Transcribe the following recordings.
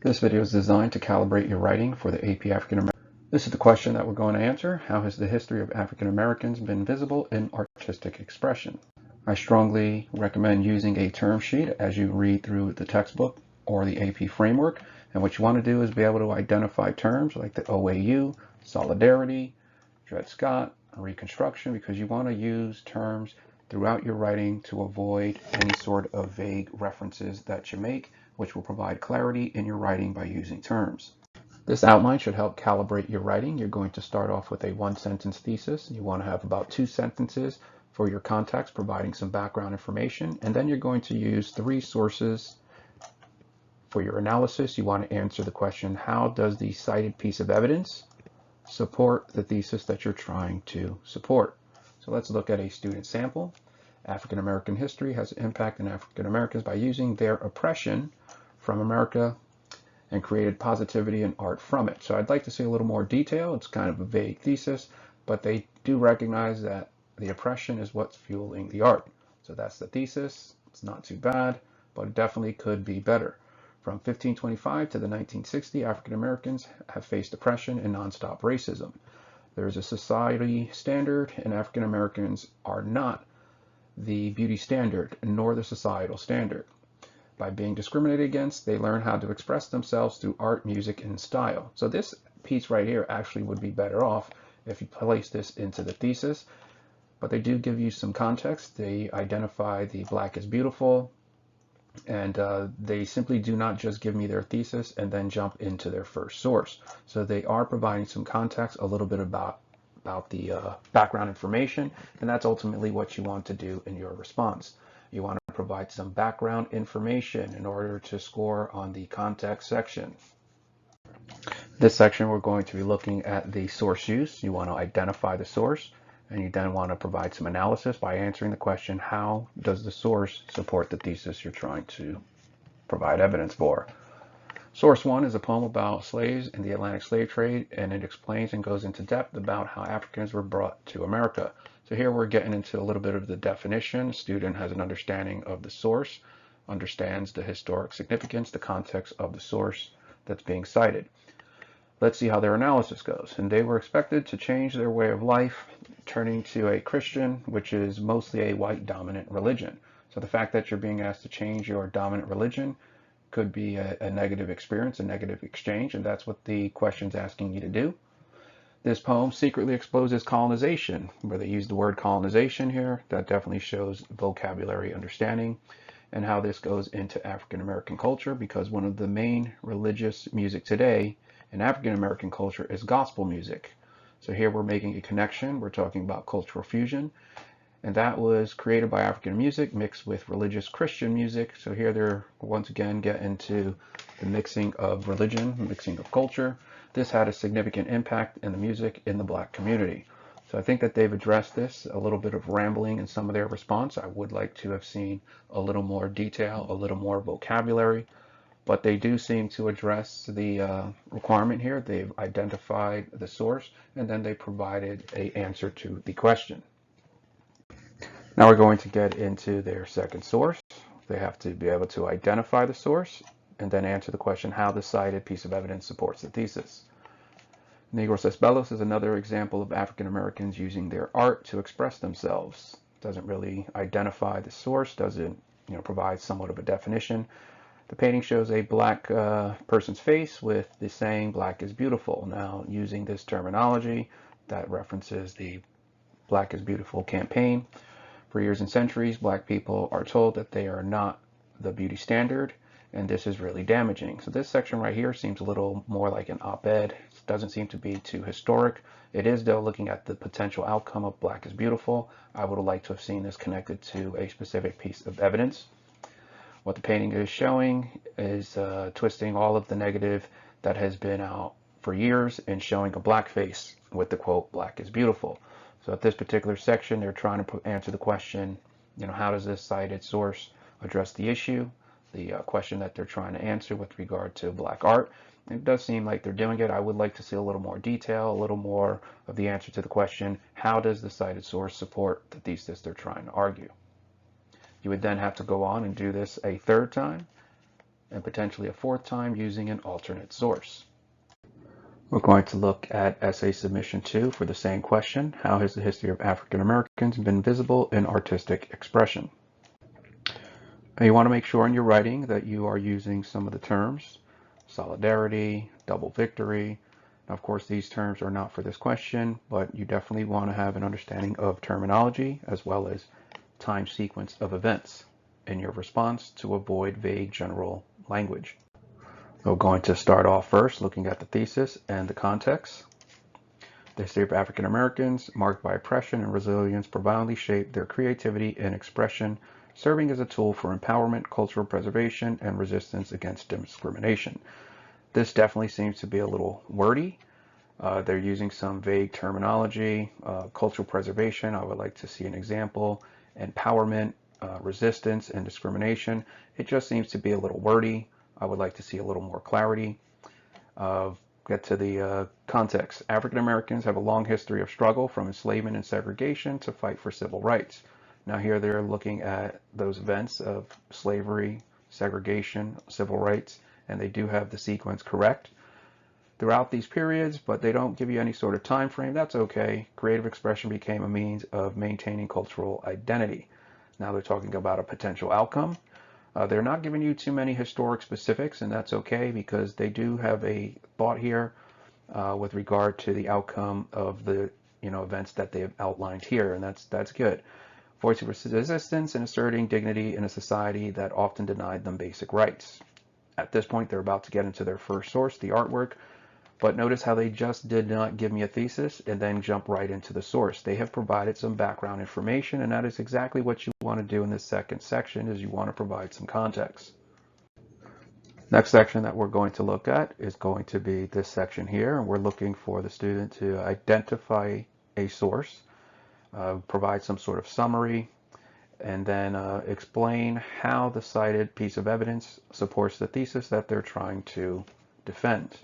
This video is designed to calibrate your writing for the AP African American. This is the question that we're going to answer. How has the history of African Americans been visible in artistic expression? I strongly recommend using a term sheet as you read through the textbook or the AP framework. And what you want to do is be able to identify terms like the OAU, solidarity, Dred Scott, Reconstruction, because you want to use terms throughout your writing to avoid any sort of vague references that you make, which will provide clarity in your writing by using terms. This outline should help calibrate your writing. You're going to start off with a one-sentence thesis. You want to have about 2 sentences for your context, providing some background information, and then you're going to use 3 sources for your analysis. You want to answer the question, how does the cited piece of evidence support the thesis that you're trying to support? So let's look at a student sample. African American history has an impact on African Americans by using their oppression from America and created positivity and art from it. So I'd like to see a little more detail. It's kind of a vague thesis, but they do recognize that the oppression is what's fueling the art. So that's the thesis. It's not too bad, but it definitely could be better. From 1525 to the 1960s, African Americans have faced oppression and nonstop racism. There is a society standard, and African Americans are not the beauty standard, nor the societal standard. By being discriminated against, they learn how to express themselves through art, music, and style. So this piece right here actually would be better off if you place this into the thesis, but they do give you some context. They identify the Black is beautiful, and they simply do not just give me their thesis and then jump into their first source. So they are providing some context, a little bit about the background information, and that's ultimately what you want to do in your response. You want to provide some background information in order to score on the context section. This section we're going to be looking at the source use. You want to identify the source, and you then want to provide some analysis by answering the question, how does the source support the thesis you're trying to provide evidence for? Source 1 is a poem about slaves in the Atlantic slave trade, and it explains and goes into depth about how Africans were brought to America. So here we're getting into a little bit of the definition. The student has an understanding of the source, understands the historic significance, the context of the source that's being cited. Let's see how their analysis goes. And they were expected to change their way of life, turning to a Christian, which is mostly a white dominant religion. So the fact that you're being asked to change your dominant religion could be a negative experience, a negative exchange, and that's what the question's asking you to do. This poem secretly exposes colonization, where they use the word colonization here. That definitely shows vocabulary understanding and how this goes into African American culture, because one of the main religious music today in African American culture is gospel music. So here we're making a connection. We're talking about cultural fusion, and that was created by African music mixed with religious Christian music. So here they're once again getting into the mixing of religion, mixing of culture. This had a significant impact in the music in the Black community. So I think that they've addressed this, a little bit of rambling in some of their response. I would like to have seen a little more detail, a little more vocabulary, but they do seem to address the requirement here. They've identified the source, and then they provided an answer to the question. Now we're going to get into their second source. They have to be able to identify the source and then answer the question, how the cited piece of evidence supports the thesis. Negros es Bellos is another example of African Americans using their art to express themselves. Doesn't really identify the source, doesn't provide somewhat of a definition. The painting shows a Black person's face with the saying, Black is beautiful. Now, using this terminology, that references the Black is Beautiful campaign. For years and centuries, Black people are told that they are not the beauty standard, and this is really damaging. So this section right here seems a little more like an op-ed. It doesn't seem to be too historic. It is, though, looking at the potential outcome of Black is Beautiful. I would have liked to have seen this connected to a specific piece of evidence. What the painting is showing is twisting all of the negative that has been out for years and showing a Black face with the quote, Black is beautiful. So at this particular section, they're trying to answer the question, how does this cited source address the issue, the question that they're trying to answer with regard to Black art. It does seem like they're doing it. I would like to see a little more detail, a little more of the answer to the question, how does the cited source support the thesis they're trying to argue? You would then have to go on and do this a third time, and potentially a fourth time using an alternate source. We're going to look at essay submission 2 for the same question. How has the history of African Americans been visible in artistic expression? And you want to make sure in your writing that you are using some of the terms: solidarity, double victory. Now, of course, these terms are not for this question, but you definitely want to have an understanding of terminology as well as time sequence of events in your response to avoid vague general language. We're going to start off first looking at the thesis and the context. The history of African Americans, marked by oppression and resilience, profoundly shaped their creativity and expression, serving as a tool for empowerment, cultural preservation, and resistance against discrimination. This definitely seems to be a little wordy. They're using some vague terminology. Cultural preservation, I would like to see an example. Empowerment, resistance, and discrimination. It just seems to be a little wordy. I would like to see a little more clarity. Get to the context. African Americans have a long history of struggle from enslavement and segregation to fight for civil rights. Now here they're looking at those events of slavery, segregation, civil rights, and they do have the sequence correct throughout these periods, but they don't give you any sort of time frame. That's okay. Creative expression became a means of maintaining cultural identity. Now they're talking about a potential outcome. They're not giving you too many historic specifics, and that's okay because they do have a thought here with regard to the outcome of the events that they have outlined here, and that's good. Voicing resistance and asserting dignity in a society that often denied them basic rights. At this point, they're about to get into their first source, the artwork. But notice how they just did not give me a thesis and then jump right into the source. They have provided some background information, and that is exactly what you want to do in this second section, is you want to provide some context. Next section that we're going to look at is going to be this section here, and we're looking for the student to identify a source, provide some sort of summary, and then explain how the cited piece of evidence supports the thesis that they're trying to defend.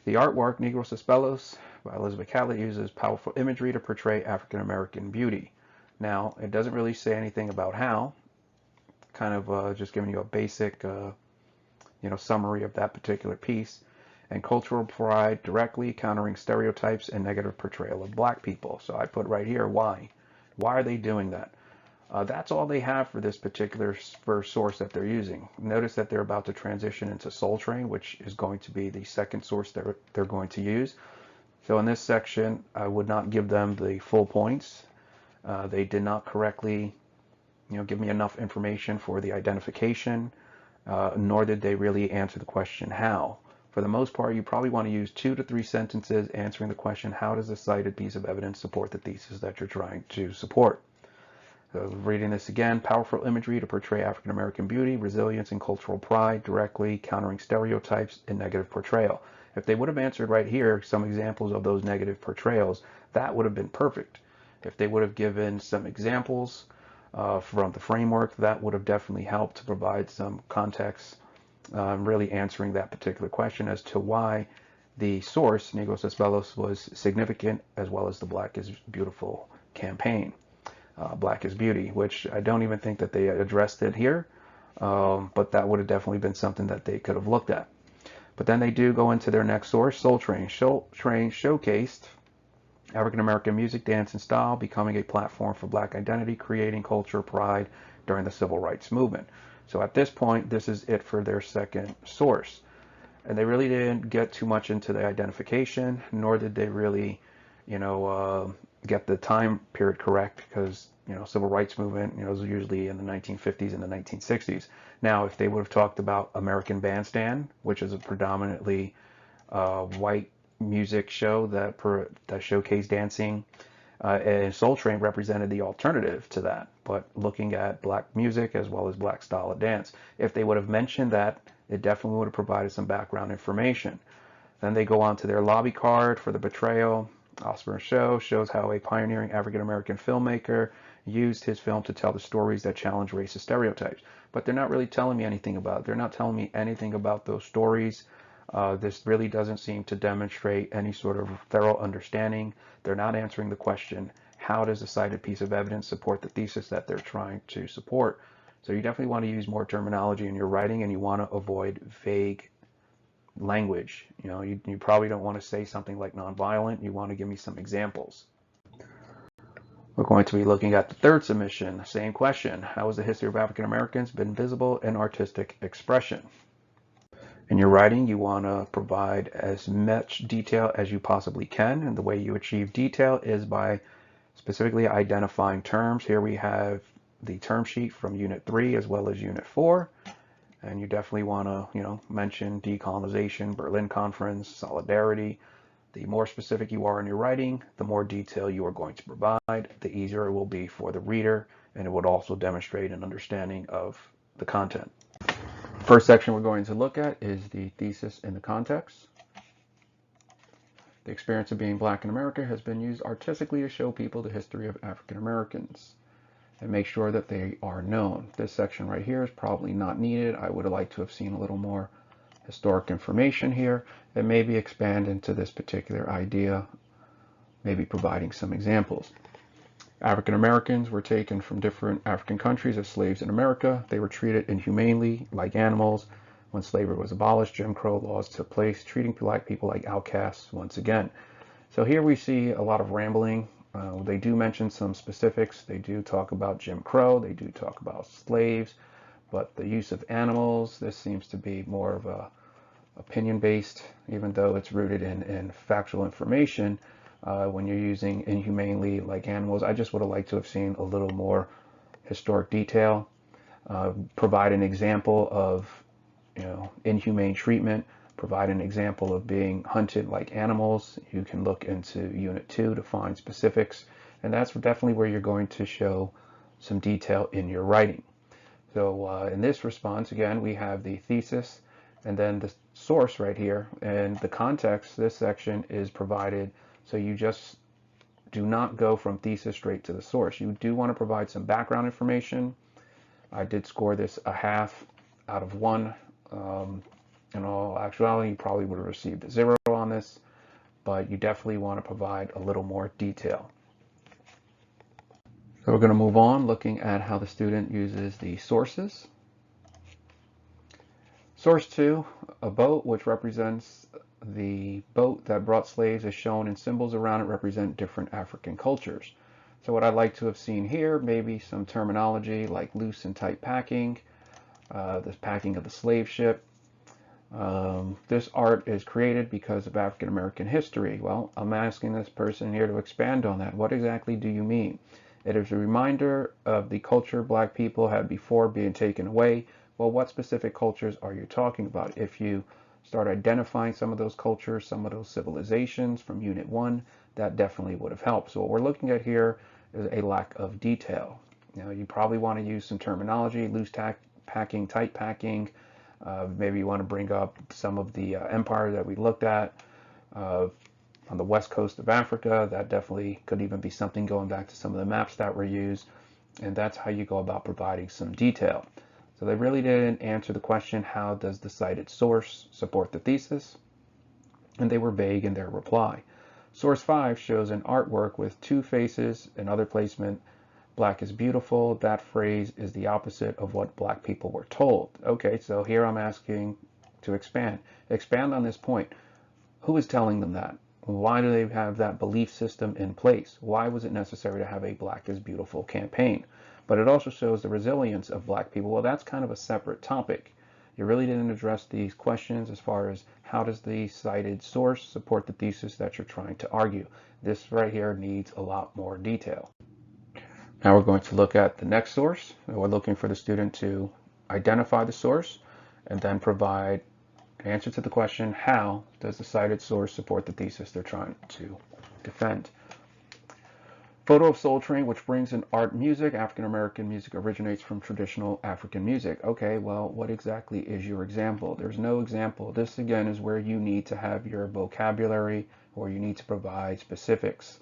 The artwork, Negros Espelos by Elizabeth Catlett, uses powerful imagery to portray African American beauty. Now, it doesn't really say anything about how, kind of just giving you a basic summary of that particular piece. And cultural pride, directly countering stereotypes and negative portrayal of black people. So I put right here, why? Why are they doing that? That's all they have for this particular first source that they're using. Notice that they're about to transition into Soul Train, which is going to be the second source they're going to use. So in this section, I would not give them the full points. They did not correctly, give me enough information for the identification, nor did they really answer the question how. For the most part, you probably want to use 2 to 3 sentences answering the question, how does the cited piece of evidence support the thesis that you're trying to support? Reading this again, powerful imagery to portray African American beauty, resilience, and cultural pride, directly countering stereotypes and negative portrayal. If they would have answered right here some examples of those negative portrayals, that would have been perfect. If they would have given some examples from the framework, that would have definitely helped to provide some context, really answering that particular question as to why the source, Negros Espelos, was significant, as well as the Black is Beautiful campaign. Black is Beauty, which I don't even think that they addressed it here, but that would have definitely been something that they could have looked at. But then they do go into their next source, Soul Train. Soul Train showcased African American music, dance, and style, becoming a platform for Black identity, creating culture, pride during the Civil Rights Movement. So at this point, this is it for their second source. And they really didn't get too much into the identification, nor did they really, get the time period correct, because civil rights movement was usually in the 1950s and the 1960s. Now if they would have talked about American Bandstand, which is a predominantly white music show that showcased dancing, and Soul Train represented the alternative to that, but looking at black music as well as black style of dance. If they would have mentioned that, it definitely would have provided some background information. Then they go on to their lobby card for the betrayal. Oscar Show shows how a pioneering African-American filmmaker used his film to tell the stories that challenge racist stereotypes. But they're not really telling me anything about it. They're not telling me anything about those stories. This really doesn't seem to demonstrate any sort of thorough understanding. They're not answering the question, how does a cited piece of evidence support the thesis that they're trying to support? So you definitely want to use more terminology in your writing, and you want to avoid vague language. You probably don't want to say something like nonviolent. You want to give me some examples. We're going to be looking at the third submission. Same question. How has the history of African Americans been visible in artistic expression? In your writing, you want to provide as much detail as you possibly can, and the way you achieve detail is by specifically identifying terms. Here we have the term sheet from Unit 3 as well as Unit 4, and you definitely want to, mention decolonization, Berlin Conference, solidarity. The more specific you are in your writing, the more detail you are going to provide, the easier it will be for the reader, and it would also demonstrate an understanding of the content. First section we're going to look at is the thesis in the context. The experience of being black in America has been used artistically to show people the history of African Americans and make sure that they are known. This section right here is probably not needed. I would have liked to have seen a little more historic information here and maybe expand into this particular idea, maybe providing some examples. African Americans were taken from different African countries as slaves in America. They were treated inhumanely like animals. When slavery was abolished, Jim Crow laws took place, treating black people like outcasts once again. So here we see a lot of rambling. They do mention some specifics. They do talk about Jim Crow. They do talk about slaves. But the use of animals, this seems to be more of a opinion-based, even though it's rooted in factual information. When you're using inhumanely like animals, I just would have liked to have seen a little more historic detail. Provide an example of inhumane treatment. Provide an example of being hunted like animals. You can look into Unit 2 to find specifics, and that's definitely where you're going to show some detail in your writing. So in this response, again, we have the thesis and then the source right here, and the context. This section is provided so you just do not go from thesis straight to the source. You do want to provide some background information. I did score this a half out of 1. In all actuality, you probably would have received a 0 on this, but you definitely want to provide a little more detail. So we're going to move on, looking at how the student uses the sources. Source 2, a boat, which represents the boat that brought slaves, is shown, and symbols around it represent different African cultures. So what I'd like to have seen here, maybe some terminology like loose and tight packing, the packing of the slave ship. This art is created because of African American history. Well, I'm asking this person here to expand on that. What exactly do you mean? It is a reminder of the culture black people had before being taken away. Well, what specific cultures are you talking about? If you start identifying some of those cultures, some of those civilizations from Unit 1, that definitely would have helped. So what we're looking at here is a lack of detail. You probably want to use some terminology, loose packing, tight packing. Maybe you want to bring up some of the empires that we looked at on the west coast of Africa. That definitely could even be something going back to some of the maps that were used. And that's how you go about providing some detail. So they really didn't answer the question, how does the cited source support the thesis? And they were vague in their reply. Source 5 shows an artwork with 2 faces, another placement, black is beautiful. That phrase is the opposite of what black people were told. Okay, so here I'm asking to expand. Expand on this point. Who is telling them that? Why do they have that belief system in place? Why was it necessary to have a Black is Beautiful campaign? But it also shows the resilience of black people. Well, that's kind of a separate topic. You really didn't address these questions as far as how does the cited source support the thesis that you're trying to argue. This right here needs a lot more detail. Now we're going to look at the next source. We're looking for the student to identify the source and then provide an answer to the question, how does the cited source support the thesis they're trying to defend? Photo of Soul Train, which brings in art music. African American music originates from traditional African music. Okay, well, what exactly is your example? There's no example. This, again, is where you need to have your vocabulary, or you need to provide specifics.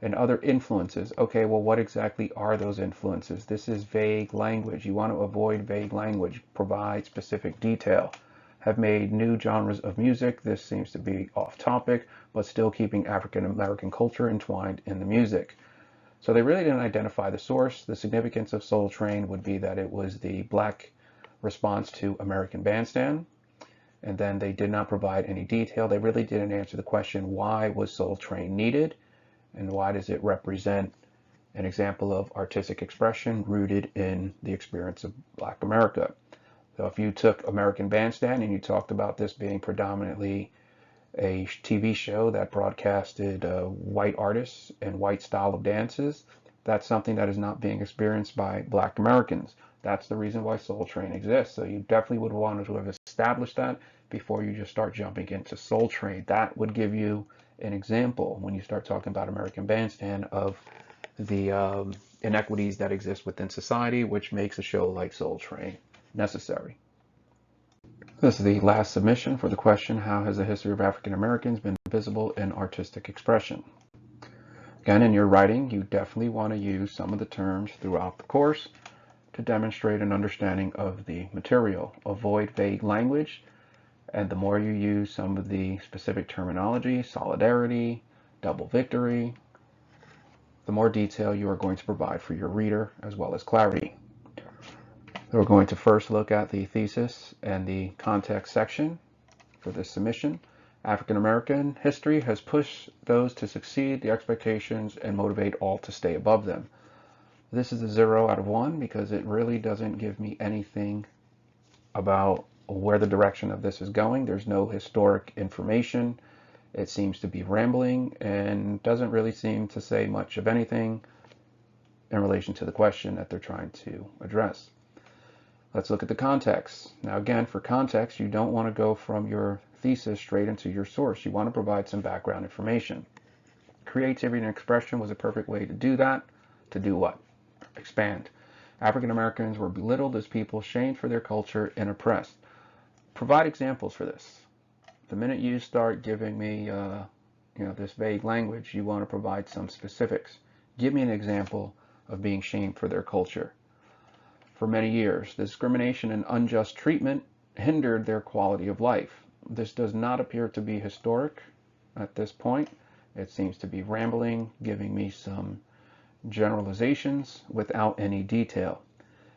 And other influences. Okay, well, what exactly are those influences? This is vague language. You want to avoid vague language. Provide specific detail. Have made new genres of music. This seems to be off topic, but still keeping African American culture entwined in the music. So they really didn't identify the source. The significance of Soul Train would be that it was the black response to American Bandstand. And then they did not provide any detail. They really didn't answer the question, why was Soul Train needed? And why does it represent an example of artistic expression rooted in the experience of Black America? So if you took American Bandstand and you talked about this being predominantly a TV show that broadcasted white artists and white style of dances, that's something that is not being experienced by Black Americans. That's the reason why Soul Train exists. So you definitely would want to have established that before you just start jumping into Soul Train. That would give you an example when you start talking about American Bandstand of the inequities that exist within society, which makes a show like Soul Train necessary. This is the last submission for the question, how has the history of African Americans been visible in artistic expression? Again, in your writing, you definitely want to use some of the terms throughout the course to demonstrate an understanding of the material. Avoid vague language, and the more you use some of the specific terminology, solidarity, double victory, the more detail you are going to provide for your reader, as well as clarity. We're going to first look at the thesis and the context section for this submission. African American history has pushed those to succeed the expectations and motivate all to stay above them. This is a 0 out of 1 because it really doesn't give me anything about where the direction of this is going. There's no historic information. It seems to be rambling and doesn't really seem to say much of anything in relation to the question that they're trying to address. Let's look at the context. Now again, for context, you don't want to go from your thesis straight into your source. You want to provide some background information. Creativity and expression was a perfect way to do that. To do what? Expand. African Americans were belittled as people, shamed for their culture, and oppressed. Provide examples for this. The minute you start giving me this vague language, you want to provide some specifics. Give me an example of being shamed for their culture. For many years, discrimination and unjust treatment hindered their quality of life. This does not appear to be historic at this point. It seems to be rambling, giving me some generalizations without any detail.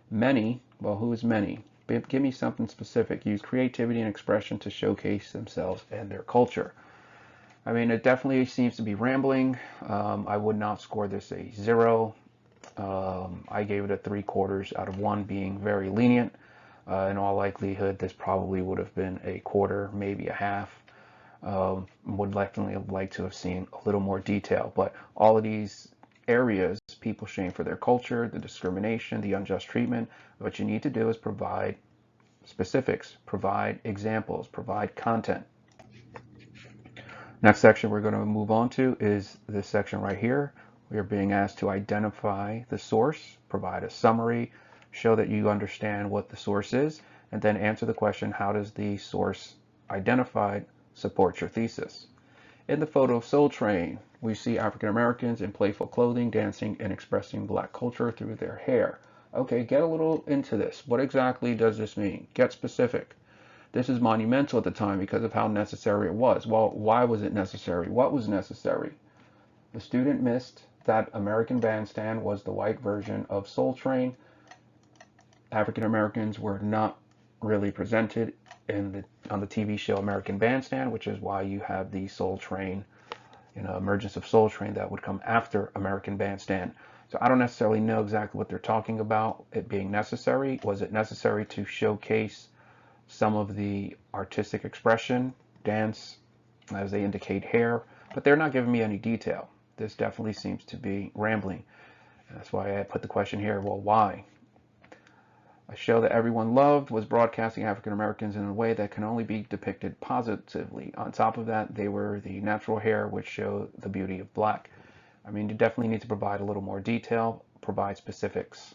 Many, well, who is many? Give me something specific. Use creativity and expression to showcase themselves and their culture. I mean, it definitely seems to be rambling. I would not score this a 0. I gave it a 3/4 out of 1, being very lenient. In all likelihood, this probably would have been a quarter, maybe a half. Would definitely have liked to have seen a little more detail, but all of these areas, people shame for their culture, the discrimination, the unjust treatment, what you need to do is provide specifics, provide examples, provide content. Next section we're going to move on to is this section right here. We are being asked to identify the source, provide a summary, show that you understand what the source is, and then answer the question, how does the source identified support your thesis? In the photo of Soul Train, we see African Americans in playful clothing, dancing and expressing Black culture through their hair. Okay, get a little into this. What exactly does this mean? Get specific. This is monumental at the time because of how necessary it was. Well, why was it necessary? What was necessary? The student missed that American Bandstand was the white version of Soul Train. African Americans were not really presented on the TV show American Bandstand, which is why you have the Soul Train, emergence of Soul Train that would come after American Bandstand. So I don't necessarily know exactly what they're talking about it being necessary. Was it necessary to showcase some of the artistic expression, dance, as they indicate hair? But they're not giving me any detail. This definitely seems to be rambling. That's why I put the question here, well, why? A show that everyone loved was broadcasting African Americans in a way that can only be depicted positively. On top of that, they were the natural hair, which showed the beauty of Black. I mean, you definitely need to provide a little more detail, provide specifics.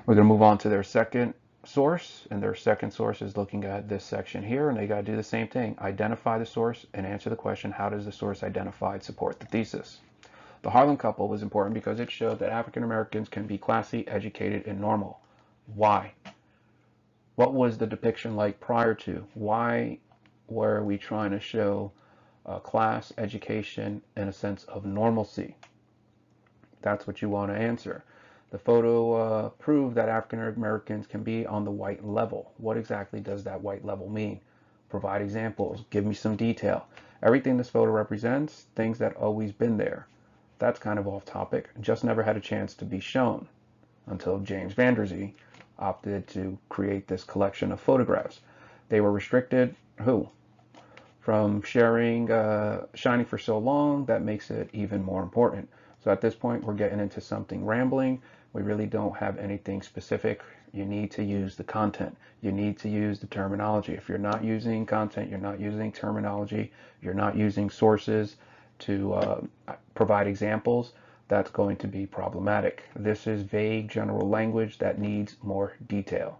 We're going to move on to their second source, and their second source is looking at this section here, and they got to do the same thing. Identify the source and answer the question, how does the source identified support the thesis? The Harlem couple was important because it showed that African Americans can be classy, educated, and normal. Why? What was the depiction like prior to? Why were we trying to show class, education, and a sense of normalcy? That's what you want to answer. The photo proved that African Americans can be on the white level. What exactly does that white level mean? Provide examples. Give me some detail. Everything this photo represents, things that always been there. That's kind of off topic. Just never had a chance to be shown until James Van Der Zee opted to create this collection of photographs. They were restricted, who? From sharing Shining for so long, that makes it even more important. So at this point, we're getting into something rambling. We really don't have anything specific. You need to use the content. You need to use the terminology. If you're not using content, you're not using terminology, you're not using sources to provide examples, that's going to be problematic. This is vague general language that needs more detail.